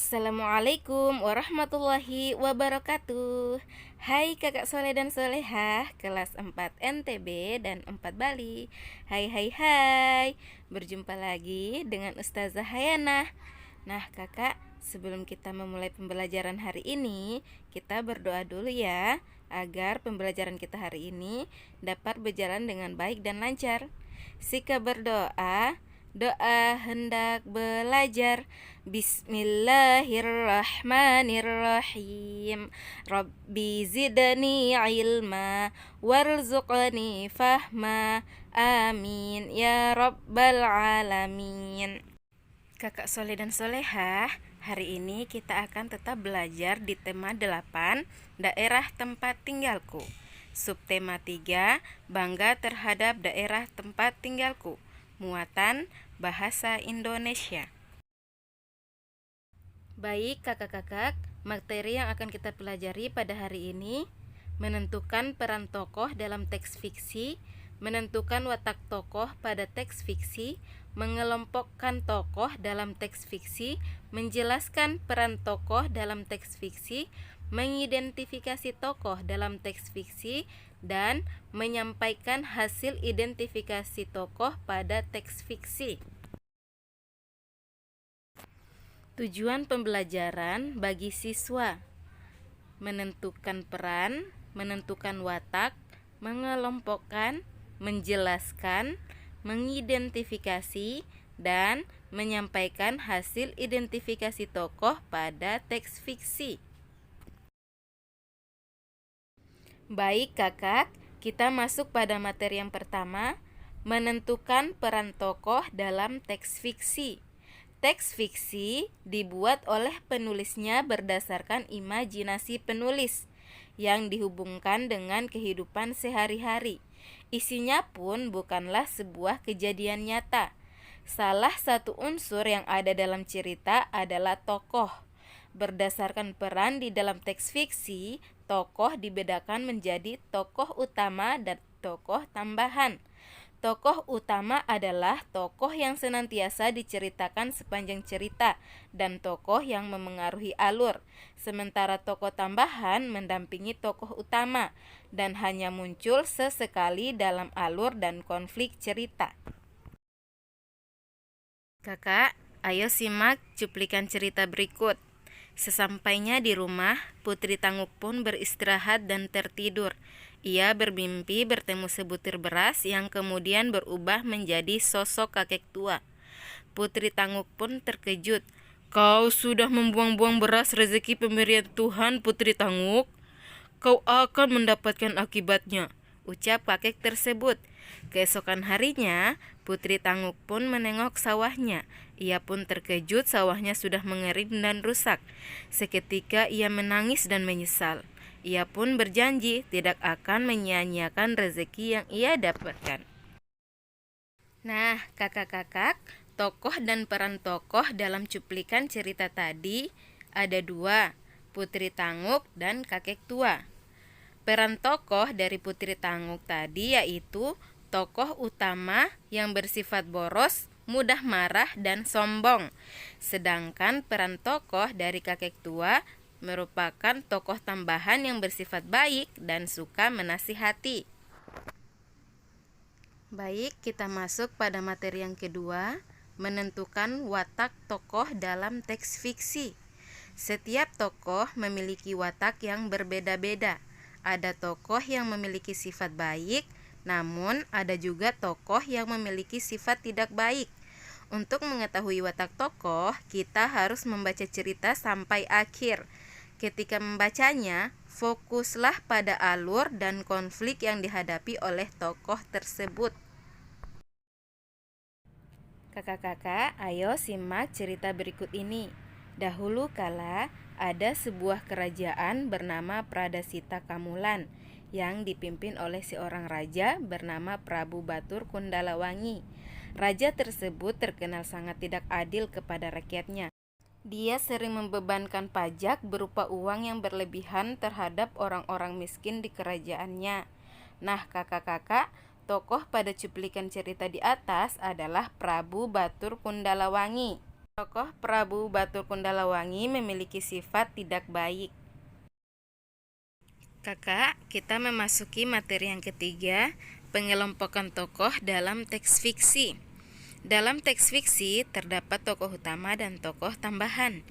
Assalamualaikum warahmatullahi wabarakatuh. Hai kakak soleh dan solehah kelas 4 NTB dan 4 Bali. Hai hai hai. Berjumpa lagi dengan Ustazah Hayanah. Nah kakak, sebelum kita memulai pembelajaran hari ini, kita berdoa dulu ya, agar pembelajaran kita hari ini dapat berjalan dengan baik dan lancar. Sika berdoa, doa hendak belajar. Bismillahirrahmanirrahim. Rabbi zidni ilma warzuqni fahma. Amin ya rabbal alamin. Kakak soleh dan solehah, hari ini kita akan tetap belajar di tema 8, daerah tempat tinggalku. Subtema 3, bangga terhadap daerah tempat tinggalku. Muatan bahasa Indonesia. Baik kakak-kakak, materi yang akan kita pelajari pada hari ini: menentukan peran tokoh dalam teks fiksi, menentukan watak tokoh pada teks fiksi, mengelompokkan tokoh dalam teks fiksi, menjelaskan peran tokoh dalam teks fiksi, mengidentifikasi tokoh dalam teks fiksi, dan menyampaikan hasil identifikasi tokoh pada teks fiksi. Tujuan pembelajaran bagi siswa: menentukan peran, menentukan watak, mengelompokkan, menjelaskan, mengidentifikasi, dan menyampaikan hasil identifikasi tokoh pada teks fiksi. Baik kakak, kita masuk pada materi yang pertama, menentukan peran tokoh dalam teks fiksi. Teks fiksi dibuat oleh penulisnya berdasarkan imajinasi penulis yang dihubungkan dengan kehidupan sehari-hari. Isinya pun bukanlah sebuah kejadian nyata. Salah satu unsur yang ada dalam cerita adalah tokoh. Berdasarkan peran di dalam teks fiksi, tokoh dibedakan menjadi tokoh utama dan tokoh tambahan. Tokoh utama adalah tokoh yang senantiasa diceritakan sepanjang cerita dan tokoh yang memengaruhi alur. Sementara tokoh tambahan mendampingi tokoh utama dan hanya muncul sesekali dalam alur dan konflik cerita. Kakak, ayo simak cuplikan cerita berikut. Sesampainya di rumah, Putri Tanguk pun beristirahat dan tertidur. Ia bermimpi bertemu sebutir beras yang kemudian berubah menjadi sosok kakek tua. Putri Tanguk pun terkejut. "Kau sudah membuang-buang beras rezeki pemberian Tuhan, Putri Tanguk. Kau akan mendapatkan akibatnya," ucap kakek tersebut. Keesokan harinya, Putri Tanguk pun menengok sawahnya. Ia pun terkejut, sawahnya sudah mengering dan rusak. Seketika ia menangis dan menyesal. Ia pun berjanji tidak akan menyia-nyiakan rezeki yang ia dapatkan. Nah, kakak-kakak, tokoh dan peran tokoh dalam cuplikan cerita tadi ada dua, Putri Tanguk dan kakek tua. Peran tokoh dari Putri Tanguk tadi yaitu tokoh utama yang bersifat boros, mudah marah, dan sombong. Sedangkan peran tokoh dari kakek tua merupakan tokoh tambahan yang bersifat baik dan suka menasihati. Baik, kita masuk pada materi yang kedua, menentukan watak tokoh dalam teks fiksi. Setiap tokoh memiliki watak yang berbeda-beda. Ada tokoh yang memiliki sifat baik, namun ada juga tokoh yang memiliki sifat tidak baik. Untuk mengetahui watak tokoh, kita harus membaca cerita sampai akhir. Ketika membacanya, fokuslah pada alur dan konflik yang dihadapi oleh tokoh tersebut. Kakak-kakak, ayo simak cerita berikut ini. Dahulu kala, ada sebuah kerajaan bernama Pradasita Kamulan yang dipimpin oleh seorang raja bernama Prabu Batur Kundalawangi. Raja tersebut terkenal sangat tidak adil kepada rakyatnya. Dia sering membebankan pajak berupa uang yang berlebihan terhadap orang-orang miskin di kerajaannya. Nah, kakak-kakak, tokoh pada cuplikan cerita di atas adalah Prabu Batur Kundalawangi. Tokoh Prabu Batur Kundalawangi memiliki sifat tidak baik. Kakak, kita memasuki materi yang ketiga, pengelompokan tokoh dalam teks fiksi. Dalam teks fiksi terdapat tokoh utama dan tokoh tambahan.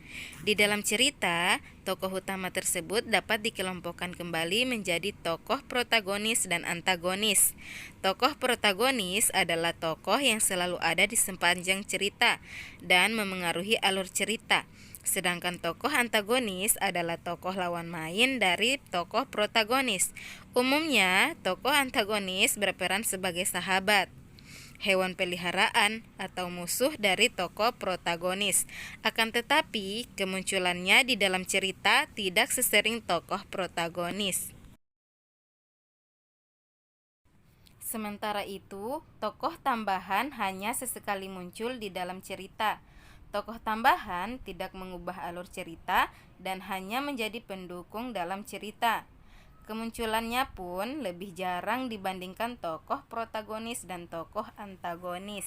Di dalam cerita, tokoh utama tersebut dapat dikelompokkan kembali menjadi tokoh protagonis dan antagonis. Tokoh protagonis adalah tokoh yang selalu ada di sepanjang cerita dan memengaruhi alur cerita. Sedangkan tokoh antagonis adalah tokoh lawan main dari tokoh protagonis. Umumnya, tokoh antagonis berperan sebagai sahabat, hewan peliharaan, atau musuh dari tokoh protagonis. Akan tetapi, kemunculannya di dalam cerita tidak sesering tokoh protagonis. Sementara itu, tokoh tambahan hanya sesekali muncul di dalam cerita. Tokoh tambahan tidak mengubah alur cerita dan hanya menjadi pendukung dalam cerita. Kemunculannya pun lebih jarang dibandingkan tokoh protagonis dan tokoh antagonis.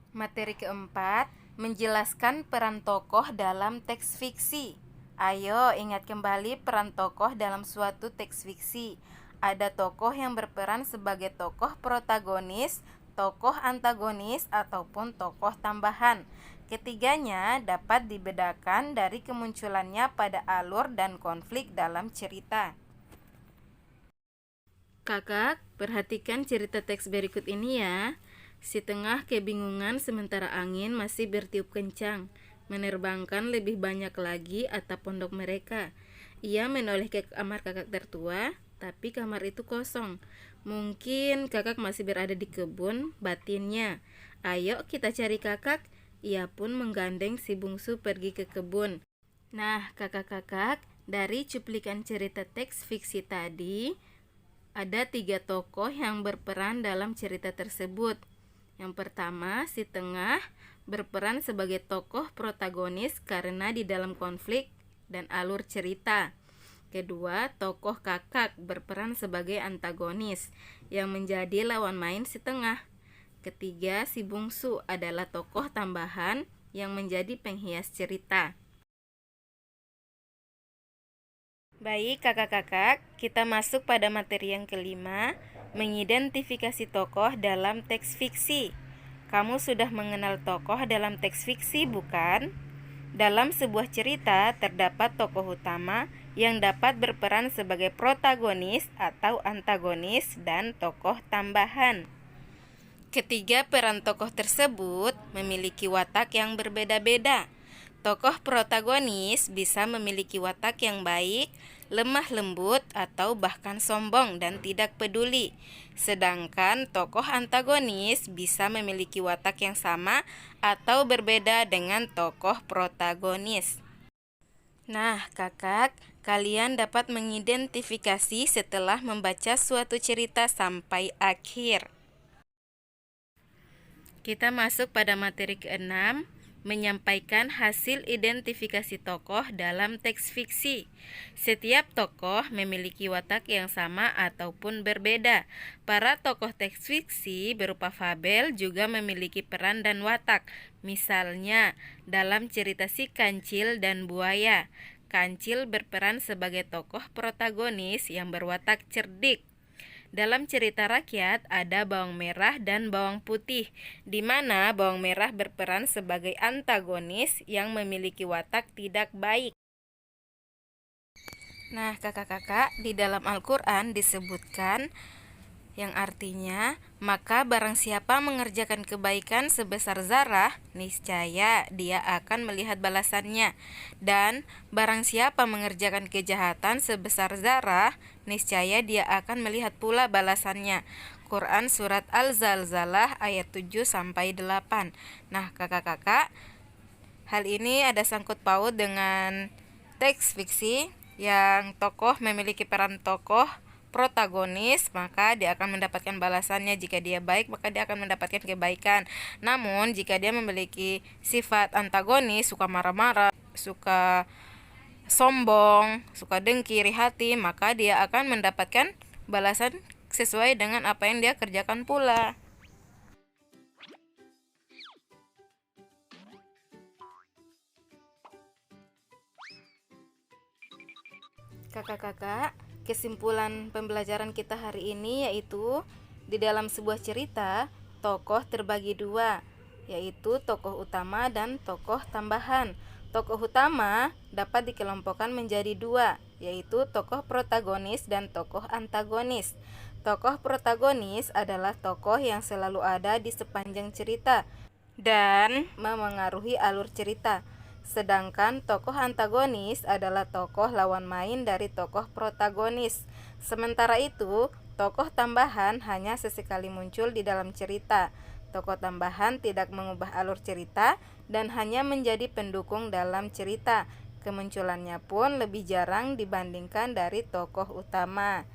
Materi keempat, menjelaskan peran tokoh dalam teks fiksi. Ayo ingat kembali peran tokoh dalam suatu teks fiksi. Ada tokoh yang berperan sebagai tokoh protagonis, tokoh antagonis, ataupun tokoh tambahan. Ketiganya dapat dibedakan dari kemunculannya pada alur dan konflik dalam cerita. Kakak, perhatikan cerita teks berikut ini ya. Si tengah kebingungan sementara angin masih bertiup kencang, menerbangkan lebih banyak lagi atap pondok mereka. Ia menoleh ke kamar kakak tertua, tapi kamar itu kosong. Mungkin kakak masih berada di kebun, batinnya. Ayo kita cari kakak. Ia pun menggandeng si bungsu pergi ke kebun. Nah, kakak-kakak, dari cuplikan cerita teks fiksi tadi, ada 3 tokoh yang berperan dalam cerita tersebut. Yang pertama, si tengah berperan sebagai tokoh protagonis karena di dalam konflik dan alur cerita. Kedua, tokoh kakak berperan sebagai antagonis yang menjadi lawan main si tengah. Ketiga, si bungsu adalah tokoh tambahan yang menjadi penghias cerita. Baik kakak-kakak, kita masuk pada materi yang kelima, mengidentifikasi tokoh dalam teks fiksi. Kamu sudah mengenal tokoh dalam teks fiksi, bukan? Dalam sebuah cerita terdapat tokoh utama yang dapat berperan sebagai protagonis atau antagonis dan tokoh tambahan. Ketiga peran tokoh tersebut memiliki watak yang berbeda-beda. Tokoh protagonis bisa memiliki watak yang baik, lemah lembut, atau bahkan sombong dan tidak peduli. Sedangkan tokoh antagonis bisa memiliki watak yang sama atau berbeda dengan tokoh protagonis. Nah, kakak, kalian dapat mengidentifikasi setelah membaca suatu cerita sampai akhir. Kita masuk pada materi ke-6, menyampaikan hasil identifikasi tokoh dalam teks fiksi. Setiap tokoh memiliki watak yang sama ataupun berbeda. Para tokoh teks fiksi berupa fabel juga memiliki peran dan watak. Misalnya, dalam cerita Si Kancil dan Buaya, Kancil berperan sebagai tokoh protagonis yang berwatak cerdik. Dalam cerita rakyat ada bawang merah dan bawang putih, di mana bawang merah berperan sebagai antagonis yang memiliki watak tidak baik. Nah, kakak-kakak, di dalam Al-Quran disebutkan yang artinya, maka barang siapa mengerjakan kebaikan sebesar zarah, niscaya dia akan melihat balasannya. Dan barang siapa mengerjakan kejahatan sebesar zarah, niscaya dia akan melihat pula balasannya. Quran Surat Al-Zalzalah ayat 7-8. Nah, kakak-kakak, hal ini ada sangkut paut dengan teks fiksi yang tokoh memiliki peran tokoh protagonis, maka dia akan mendapatkan balasannya. Jika dia baik, maka dia akan mendapatkan kebaikan. Namun, jika dia memiliki sifat antagonis, suka marah-marah, suka sombong, suka dengki, iri hati, maka dia akan mendapatkan balasan sesuai dengan apa yang dia kerjakan pula. Kakak-kakak, kesimpulan pembelajaran kita hari ini yaitu di dalam sebuah cerita, tokoh terbagi dua, yaitu tokoh utama dan tokoh tambahan. Tokoh utama dapat dikelompokkan menjadi dua, yaitu tokoh protagonis dan tokoh antagonis. Tokoh protagonis adalah tokoh yang selalu ada di sepanjang cerita dan memengaruhi alur cerita. Sedangkan tokoh antagonis adalah tokoh lawan main dari tokoh protagonis. Sementara itu, tokoh tambahan hanya sesekali muncul di dalam cerita. Tokoh tambahan tidak mengubah alur cerita dan hanya menjadi pendukung dalam cerita. Kemunculannya pun lebih jarang dibandingkan dari tokoh utama.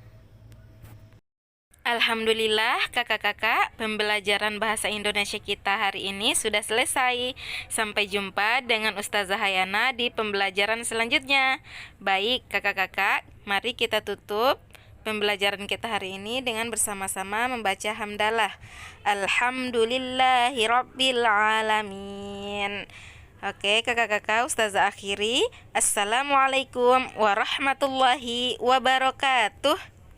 Alhamdulillah kakak-kakak, pembelajaran bahasa Indonesia kita hari ini sudah selesai. Sampai jumpa dengan Ustazah Hayana di pembelajaran selanjutnya. Baik kakak-kakak, mari kita tutup pembelajaran kita hari ini dengan bersama-sama membaca hamdalah. Alhamdulillahirabbil alamin. Oke kakak-kakak, Ustazah akhiri. Assalamualaikum warahmatullahi wabarakatuh.